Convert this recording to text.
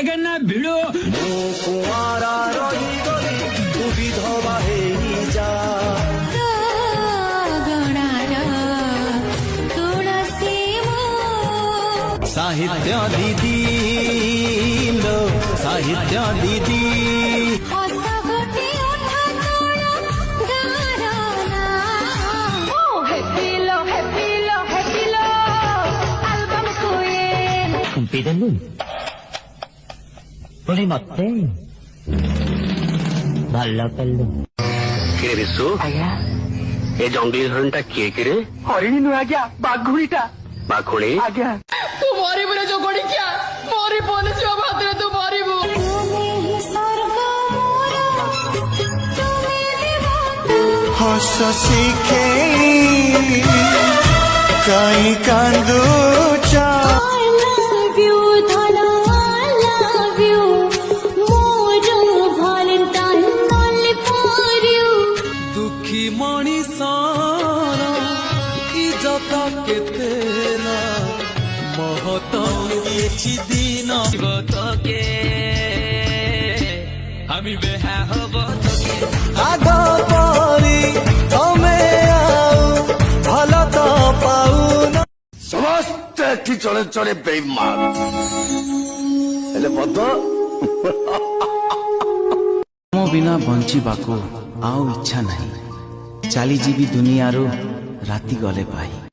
লাগে না ভিড়ো কুমারা রহি গলি তু বিধবা হেই যা সাহিত্য দিদি লো সাহিত্য দিদি Kumpiden nun. Boleh mati. ভালো করলো কে বিশু আয়া এই জঙ্গলি হরিণটা কে রে? হরিণী নু আজ্ঞা বাঘুড়িটা বাঘুণী আজ্ঞা तू मारी बोले जो गोड़ी क्या मोरी बोले जो भाद्रे तू मारी बो हस शिखे कई कांदुचा दुखी मणिषर इज्जत केते ना महत मिलिछि दिन তোকে আমি বেহা হব তোকে आग परी तमे आउ भल तो पाउन সমস্ত একটি চলে চলে বেইমান ହେଲେ ବଦ ମୋ ବିନା ବଞ୍ଚିବାକୁ ଆଉ ଇଚ୍ଛା ନାହିଁ ଚାଲିଯିବି ଦୁନିଆରୁ ରାତି ଗଲେ ପାଇ